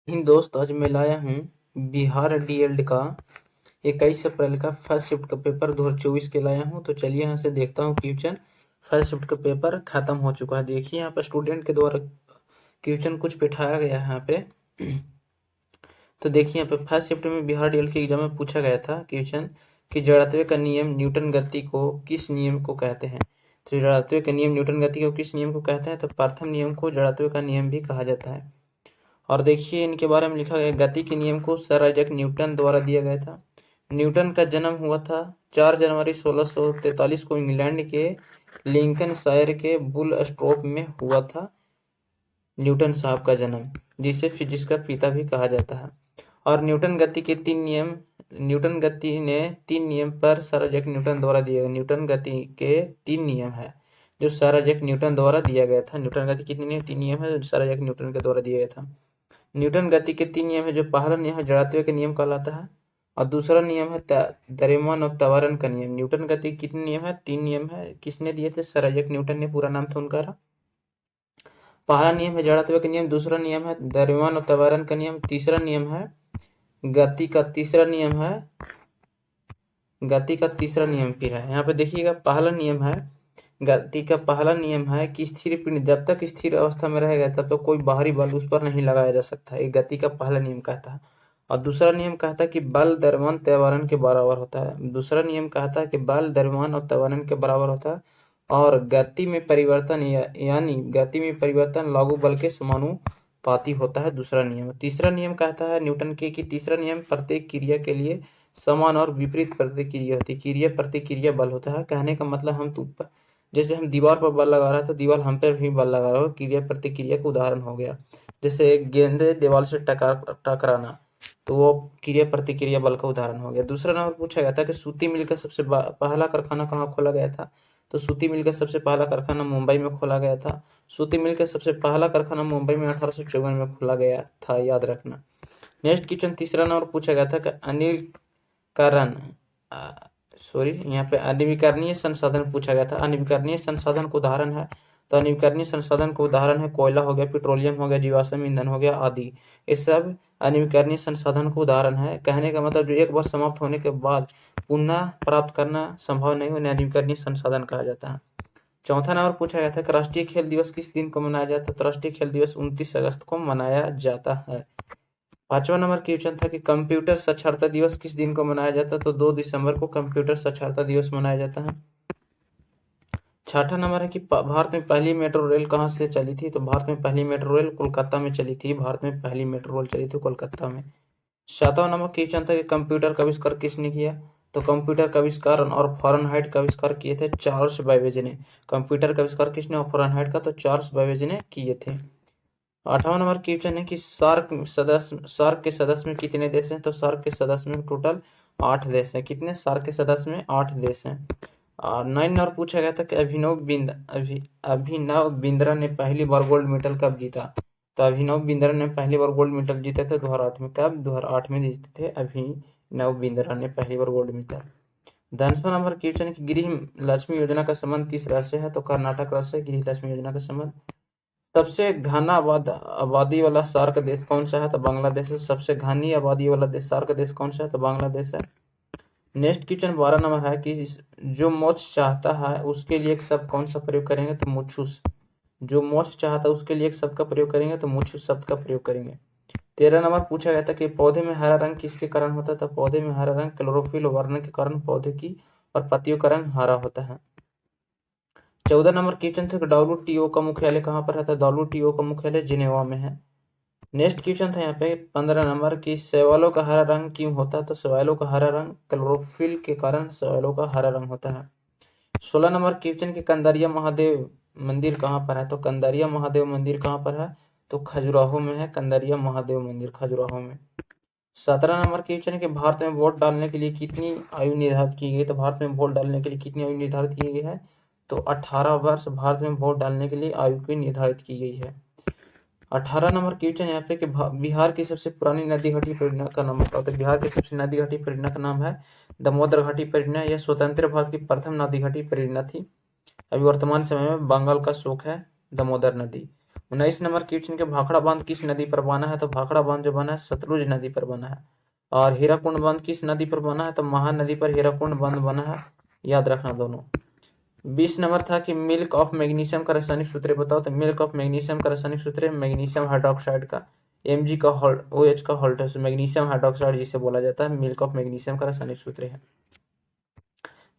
इन दोस्त आज मैं लाया हूँ बिहार डीएलड का 21 अप्रैल का फर्स्ट शिफ्ट का पेपर 2024 के लाया हूँ। तो चलिए यहाँ से देखता हूँ क्वेश्चन। फर्स्ट शिफ्ट का पेपर खत्म हो चुका है। देखिए यहाँ पर स्टूडेंट के द्वारा क्वेश्चन कुछ बिठाया गया है यहाँ पे। तो देखिए यहाँ पे फर्स्ट शिफ्ट में बिहार डीएलड के एग्जाम में पूछा गया था क्वेश्चन कि जड़त्व का नियम न्यूटन गति को किस नियम को कहते हैं। तो जड़त्व का नियम न्यूटन गति को किस नियम को कहते हैं, तो प्रथम नियम को जड़त्व का नियम भी कहा जाता है। और देखिए इनके बारे में लिखा गया, गति के नियम को सर आइजैक न्यूटन द्वारा दिया गया था। न्यूटन का जन्म हुआ था 4 जनवरी 1643 को इंग्लैंड के लिंकनशायर के बुल स्ट्रोप में हुआ था न्यूटन साहब का जन्म, जिसे फिजिक्स का पिता भी कहा जाता है। और न्यूटन गति के 3 नियम, न्यूटन गति ने 3 नियम पर सर आइजैक न्यूटन द्वारा दिए गए। न्यूटन गति के 3 नियम है जो सर आइजैक न्यूटन द्वारा दिया गया था। न्यूटन गति कितने नियम, 3 नियम है जो सर आइजैक न्यूटन के द्वारा दिया गया था। न्यूटन गति के 3 नियम है, जो पहला नियम है जड़त्व के नियम कहलाता है, और दूसरा नियम है द्रव्यमान और त्वरण का नियम। न्यूटन गति के कितने नियम है, 3 नियम है। किसने दिए थे, सर आइजैक न्यूटन ने, पूरा नाम था उनका। पहला नियम है जड़त्व का नियम, दूसरा नियम है द्रव्यमान और त्वरण का नियम, तीसरा नियम है गति का तीसरा नियम है गति का तीसरा नियम फिर है। यहाँ पे देखिएगा पहला नियम है गति का पहला नियम है कि स्थिर पिंड जब तक स्थिर अवस्था में रहेगा तब तक कोई बाहरी बल उस पर नहीं लगाया जा सकता है। ये गति का पहला नियम कहता है। और दूसरा नियम कहता है कि बल द्रव्यमान त्वरण के बराबर होता है। दूसरा नियम कहता है कि बल द्रव्यमान और त्वरण के बराबर होता है। और गति में परिवर्तन यानी गति में परिवर्तन लागू बल के समानुपाती होता है, दूसरा नियम। तीसरा नियम कहता है न्यूटन के कि तीसरा नियम प्रत्येक क्रिया के लिए समान और विपरीत प्रतिक्रिया होती है। क्रिया प्रतिक्रिया बल होता है। कहने का मतलब जैसे हम दीवार पर बल लगा रहा था, दीवार हम पर भी बल लगा रहा हो, क्रिया प्रतिक्रिया का उदाहरण हो गया। जैसे एक गेंदे दीवार से टकराना, तो वो क्रिया प्रतिक्रिया बल का उदाहरण हो गया। दूसरा नंबर पूछा गया था कि सूती मिल का सबसे पहला कारखाना कहाँ खोला गया था। तो सूती मिल का सबसे पहला कारखाना मुंबई में खोला गया था। सूती मिल का सबसे पहला कारखाना मुंबई में 1854 में खोला गया था, याद रखना। नेक्स्ट क्वेश्चन तीसरा नंबर पूछा गया था कि अनिल करण यहाँ पे अनवीकरणीय संसाधन पूछा गया था। अनवीकरणीय संसाधन का उदाहरण है, तो अनवीकरणीय संसाधन का उदाहरण है कोयला हो गया, पेट्रोलियम हो गया, जीवाश्म ईंधन हो गया आदि। ये सब अनवीकरणीय संसाधन का उदाहरण है। कहने का मतलब जो एक बार समाप्त होने के बाद पुनः प्राप्त करना संभव नहीं, उन्हें अनवीकरणीय संसाधन कहा जाता है। चौथा नंबर पूछा गया था कि राष्ट्रीय खेल दिवस किस दिन को मनाया जाता है। तो राष्ट्रीय खेल दिवस 29 अगस्त को मनाया जाता है। पांचवा नंबर क्वेश्चन था कि कंप्यूटर साक्षरता दिवस किस दिन को मनाया जाता है। तो 2 दिसंबर को कंप्यूटर साक्षरता दिवस मनाया जाता है। छठा नंबर है कि भारत में पहली मेट्रो रेल कहाँ से चली थी। तो भारत में पहली मेट्रो रेल कोलकाता में चली थी। भारत में पहली मेट्रो रेल चली थी कोलकाता में। सातवां नंबर क्वेश्चन था कि कंप्यूटर का आविष्कार किसने किया। तो कंप्यूटर का आविष्कार और फ़ारेनहाइट का आविष्कार किए थे चार्ल्स बैबेज ने। कंप्यूटर का आविष्कार किसने और फ़ारेनहाइट का, तो चार्ल्स बैबेज ने किए थे। आठवां नंबर क्वेश्चन है कि सार्क के सदस्य में कितने देश हैं। तो सार्क के सदस्य में टोटल 8 देश हैं। कितने, सार्क के सदस्य में 8 देश हैं। और 9 नंबर पूछा गया था कि अभिनव बिंद्रा ने पहली बार गोल्ड मेडल कब जीता। तो अभिनव बिंद्रा ने पहली बार गोल्ड मेडल जीते थे 2008 में। कब, 2008 में जीते थे अभिनव बिंद्रा ने पहली बार गोल्ड मेडल। 10वां नंबर क्वेश्चन है कि गृह लक्ष्मी योजना का संबंध किस राज्य से है। तो कर्नाटक राज्य से गृह लक्ष्मी योजना का संबंध। सबसे घना आबादी वाला सार्क देश कौन सा है। तो बांग्लादेश है। सबसे घनी आबादी वाला देश सार्क देश कौन सा है। तो बांग्लादेश है। नेक्स्ट क्वेश्चन 12 नंबर है कि जो मोक्ष चाहता है उसके लिए एक शब्द कौन सा प्रयोग करेंगे। तो मुक्षुस। जो मोक्ष चाहता है उसके लिए एक शब्द का प्रयोग करेंगे, तो मुक्षुस शब्द का प्रयोग करेंगे। 13 नंबर पूछा गया था कि पौधे में हरा रंग किसके कारण होता है। तो पौधे में हरा रंग क्लोरोफिल वर्ण के कारण पौधे की और पत्तियों का रंग हरा होता है। 14 नंबर क्वेश्चन था कि WTO का मुख्यालय कहाँ पर है। तो WTO का मुख्यालय जिनेवा में है। नेक्स्ट क्वेश्चन था यहाँ पे 15 नंबर की शैवालों का हरा रंग क्यों होता है। तो शैवालों का हरा रंग क्लोरोफिल के कारण शैवालों का हरा रंग होता है। 16 नंबर क्वेश्चन की कंदारिया महादेव मंदिर कहाँ पर है। तो कंदारिया महादेव मंदिर कहाँ पर है। तो खजुराहो में है कंदारिया महादेव मंदिर, खजुराहो में। 17 नंबर क्वेश्चन है कि भारत में वोट डालने के लिए कितनी आयु निर्धारित की गई। तो भारत में वोट डालने के लिए कितनी आयु निर्धारित की गई है। तो 18 वर्ष भारत में वोट डालने के लिए आयु की निर्धारित की गई है। 18 नंबर क्वेश्चन यहाँ पे कि बिहार की सबसे पुरानी नदी घाटी परियोजना का नाम बताओ। तो बिहार की सबसे नदी घाटी परियोजना का नाम है दामोदर घाटी परियोजना। यह स्वतंत्र भारत की प्रथम नदी घाटी परियोजना थी। अभी वर्तमान समय में बंगाल का शोक है दामोदर नदी। 19 नंबर क्वेश्चन के भाखड़ा बांध किस नदी पर बना है? तो भाखड़ा बांध जो बना है सतलुज नदी पर बना है। और हीराकुंड बांध किस नदी पर बना है? तो महानदी पर हीराकुंड बांध बना है, याद रखना दोनों। 20 नंबर था कि मिल्क ऑफ मैग्नीशियम का रासायनिक सूत्र बताओ। तो मिल्क ऑफ मैग्नीशियम का रासायनिक सूत्र है मैग्नीशियम हाइड्रोक्साइड का Mg का OH का होल्ट है, मैग्नीशियम हाइड्रोक्साइड जिसे बोला जाता है, मिल्क ऑफ मैग्नीशियम का रासायनिक सूत्र है।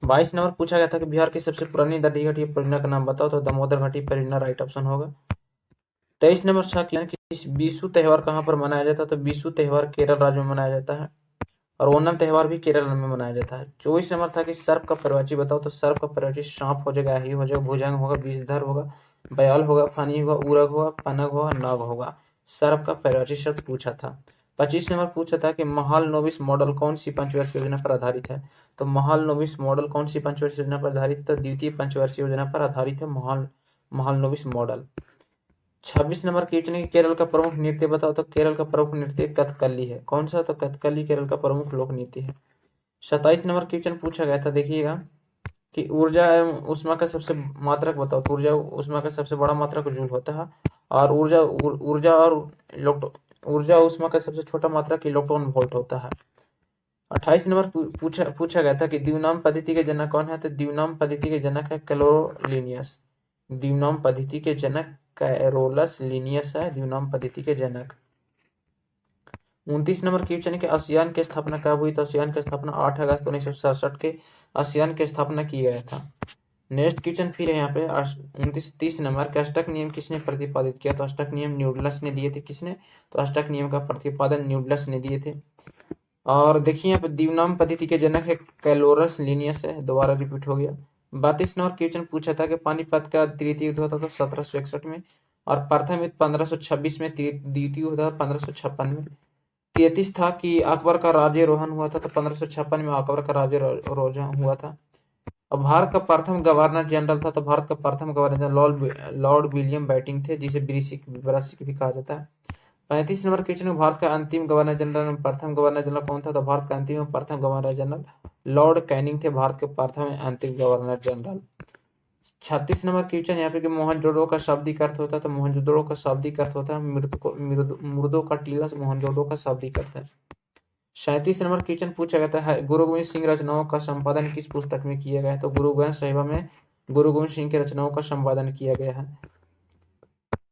22 नंबर पूछा गया था कि बिहार की सबसे पुरानी नदी घाटी परियोजना का नाम बताओ। तो दामोदर घाटी परियोजना राइट ऑप्शन होगा। 23 नंबर था कि बीसू त्योहार कहाँ पर मनाया जाता है? तो बीसू त्योहार केरल राज्य में मनाया जाता है, और ओनम त्योहार भी केरल में मनाया जाता है। 24 नंबर था कि सर्प का पर्वची बताओ। तो सर्प का पर्वची सांप हो जाएगा, ही हो जाएगा, भुजंग होगा, विषधर होगा, बयाल होगा, फनी होगा, उरग होगा, पनग होगा, नाग होगा। सर्प का पर्वची शब्द पूछा था। 25 नंबर पूछा था कि महाल नोबिस मॉडल कौन सी पंचवर्षीय योजना पर आधारित है? तो महाल नोबिस मॉडल कौन सी पंचवर्षीय योजना पर आधारित है? तो द्वितीय पंचवर्षीय योजना पर आधारित है महाल नोबिस मॉडल। 26 नंबर क्वेश्चन है कि केरल का प्रमुख नृत्य बताओ। तो केरल का प्रमुख नृत्य कथकली है। कौन सा? तो कथकली केरल का प्रमुख लोक नृत्य है। 27 नंबर क्वेश्चन पूछा गया था, देखिएगा कि ऊर्जा एवं उष्मा का सबसे मात्रक बताओ। तो ऊर्जा उष्मा का सबसे बड़ा मात्रक जूल होता है, और ऊर्जा उष्मा का सबसे छोटा मात्रक इलेक्ट्रॉन वोल्ट होता है। 28 नंबर पूछा गया था कि द्विनाम पद्धति के जनक कौन है? तो द्विनाम पद्धति के जनक है कैरोलिनियस। द्विनाम पद्धति के जनक कैरोलस लिनियस है द्विनाम पद्धति के जनक। 29 नंबर क्वेश्चन है कि आसियान की स्थापना कब हुई? तो आसियान की स्थापना 8 अगस्त 1967 के आसियान की स्थापना की गया था। नेक्स्ट क्वेश्चन फिर है यहाँ पे 30 नंबर के अष्टक नियम किसने प्रतिपादित किया? तो अष्टक नियम न्यूटन ने दिए थे। किसने? तो अष्टक नियम का प्रतिपादन न्यूटन ने दिए थे। और देखिए यहाँ पे द्विनाम पद्धति के जनक है कैलोरस लिनियस है, दोबारा रिपीट हो गया। 32 नंबर क्वेश्चन पूछा था कि पानीपत का तृतीय युद्ध होता था 1761 में, और प्रथम युद्ध 1526 में, द्वितीय युद्ध 1556 में। 33 था कि अकबर का राज्यरोहण हुआ था। तो 1556 में अकबर का राज्यरोहण हुआ था। और भारत का प्रथम गवर्नर जनरल था। तो भारत का प्रथम governor general Lord William Bentinck थे, जिसे ब्रिसिक भी कहा जाता है। 35 नंबर क्वेश्चन में भारत का अंतिम गवर्नर जनरल प्रथम गवर्नर जनरल कौन था? तो भारत का अंतिम और प्रथम गवर्नर जनरल लॉर्ड कैनिंग थे, भारत के प्रथम अंतिम गवर्नर जनरल। 36 नंबर क्वेश्चन यहाँ पे कि मोहनजोदड़ो का शाब्दिक अर्थ होता है। तो मोहनजोदड़ो का शाब्दिक अर्थ होता है मुर्दों का टीला, मोहनजोदड़ो का शाब्दिक अर्थ है। 37 नंबर क्वेश्चन पूछा गया है गुरु गोविंद सिंह रचनाओं का संपादन किस पुस्तक में किया गया है? तो गुरु ग्रंथ साहिब में गुरु गोविंद सिंह की रचनाओं का संपादन किया गया है।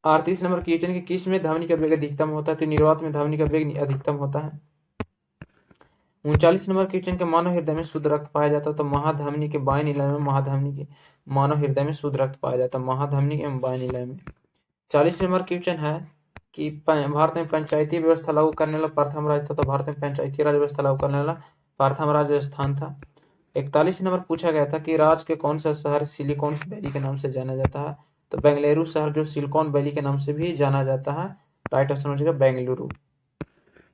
38 नंबर क्वेश्चन कि किस में ध्वनि का वेग अधिकतम होता है? तो निर्वात में ध्वनि का वेग अधिकतम होता है। 39 नंबर क्वेश्चन के मानव हृदय में शुद्ध रक्त पाया जाता है। तो महाधमनी के बाएं निलय में महाधमनी के मानव हृदय में शुद्ध रक्त पाया जाता है, महाधमनी के बाएं निलय में। 40 नंबर क्वेश्चन है कि भारत में पंचायती व्यवस्था लागू करने वाला प्रथम राज्य था। तो भारत में पंचायती राज व्यवस्था लागू करने वाला प्रथम राज्य राजस्थान था। 41 नंबर पूछा गया था कि राज्य के कौन सा शहर सिलिकॉन वैली के नाम से जाना जाता है? तो बेंगलुरु शहर जो सिलिकॉन वैली के नाम से भी जाना जाता है, राइट ऑप्शन हो जाएगा बेंगलुरु।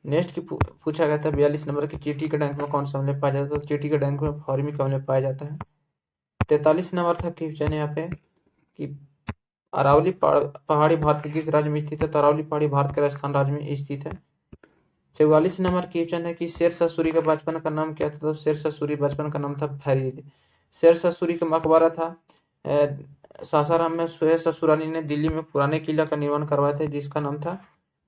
नेक्स्ट की पूछा गया था 42 नंबर की चींटी के डंक में कौन सा अम्ल पाया जाता है? तो चींटी के डंक में फॉर्मिक अम्ल पाया जाता है। 43 नंबर था क्वेश्चन यहाँ पे कि अरावली पहाड़ी भारत के किस राज्य में स्थित है? तो अरावली पहाड़ी भारत के राजस्थान राज्य में स्थित है। 44 नंबर क्वेश्चन है कि शेरशाह सूरी का बचपन का नाम क्या था? तो शेरशाह सूरी बचपन का नाम था फरीद। शेरशाह सूरी का मकबरा था सासाराम में। शेरशाह सूरी ने दिल्ली में पुराने किला का निर्माण करवाया था, जिसका नाम था,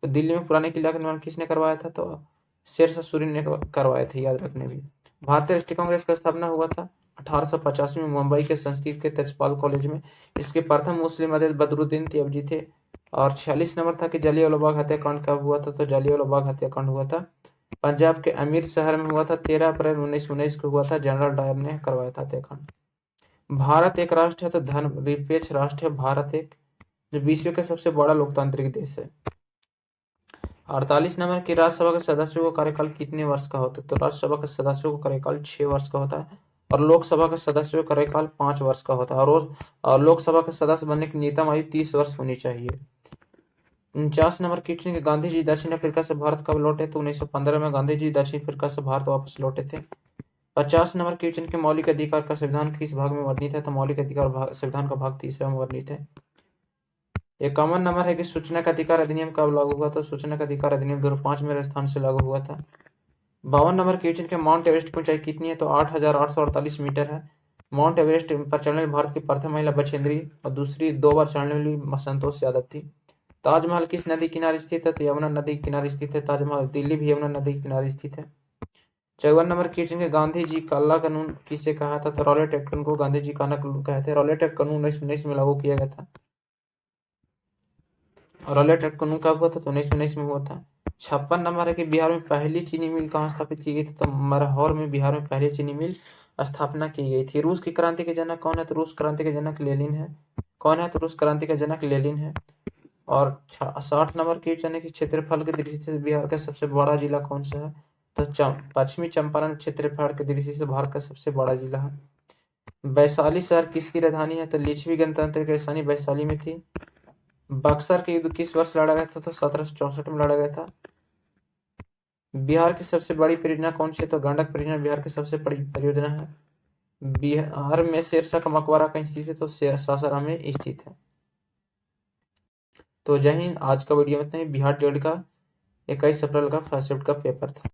तो दिल्ली में पुराने किला का निर्माण किसने करवाया था? तो शेरशाह सूरी ने करवाए थे, याद रखने भी। भारतीय राष्ट्रीय कांग्रेस का स्थापना हुआ था 1885 में मुंबई के संस्कृत के तेजपाल कॉलेज में। इसके प्रथम मुस्लिम अध्यक्ष बदरुद्दीन तैयबजी थे। और 46 नंबर था कि जलियांवाला बाग हत्याकांड कब हुआ था? तो जलियांवाला बाग हत्याकांड हुआ था पंजाब के अमीर शहर में हुआ था, 13 अप्रैल 1919 को हुआ था। जनरल डायर ने करवाया था हत्याकांड। भारत एक राष्ट्र है तो धर्मनिरपेक्ष राष्ट्र है भारत एक, जो विश्व का सबसे बड़ा लोकतांत्रिक देश है। 48 नंबर की राज्यसभा के सदस्यों का कार्यकाल कितने वर्ष का होता है? तो राज्यसभा के सदस्यों का कार्यकाल 6 वर्ष का होता है, और लोकसभा के सदस्यों का कार्यकाल 5 वर्ष का होता है। और लोकसभा के सदस्य बनने की न्यूनतम आयु 30 वर्ष होनी चाहिए। 49 नंबर क्वेश्चन के गांधी जी दक्षिण अफ्रीका से भारत कब लौटे? तो 1915 में गांधी जी दक्षिण अफ्रीका से भारत वापस लौटे थे। 50 नंबर क्वेश्चन के मौलिक अधिकार का संविधान किस भाग में वर्णित है? तो मौलिक अधिकार संविधान का भाग 3 में वर्णित है। 51 नंबर है कि सूचना का अधिकार अधिनियम कब लागू हुआ? तो सूचना का अधिकार अधिनियम 2005 में राजस्थान से लागू हुआ था। 52 नंबर क्वेश्चन के माउंट एवरेस्ट की ऊंचाई कितनी है? तो 8,848 मीटर है। माउंट एवरेस्ट पर चढ़ने वाली भारत की प्रथम महिला बछेंद्री और दूसरी 2 बार चढ़ने वाली संतोष यादव थी। ताजमहल किस नदी किनारे स्थित है? तो यमुना नदी किनारे स्थित है ताजमहल। दिल्ली भी यमुना नदी किनारे स्थित है। 54 नंबर क्वेश्चन है, गांधी जी काला कानून किसे कहा था? तो रॉलेट एक्ट को गांधी जी काला कानून कहते हैं। रॉलेट एक्ट कानून 1919 में लागू किया गया था। रॉलेट एक्ट कानून कब हुआ था? तो 1919 में हुआ था। 56 नंबर है कि बिहार में पहली चीनी मिल कहाँ स्थापित की गई थी? तो मरहौर में बिहार में पहली चीनी मिल स्थापना की गई थी। रूस की क्रांति के जनक कौन है? तो रूस क्रांति के जनक लेनिन है। कौन है? तो रूस क्रांति का जनक लेनिन है। और 60 नंबर क्वेश्चन है कि क्षेत्रफल की दृष्टि से बिहार का सबसे बड़ा जिला कौन सा है? तो पश्चिमी चंपारण क्षेत्रफल की दृष्टि से भारत का सबसे बड़ा जिला है। वैशाली शहर किसकी राजधानी है? तो लिच्छवी गणतंत्र की राजधानी वैशाली में थी। बक्सर के युद्ध किस वर्ष लड़ा गया था? तो 1764 में लड़ा गया था। बिहार की सबसे बड़ी परियोजना कौन सी है? तो गंडक परियोजना बिहार की सबसे बड़ी परियोजना है। बिहार में शेरशाह का मकबरा कहीं स्थित है? तो सासाराम में स्थित है। तो जय हिंद। आज का वीडियो में इतना ही। बिहार डीएलएड का 21 अप्रैल का फर्स्ट शिफ्ट का पेपर था।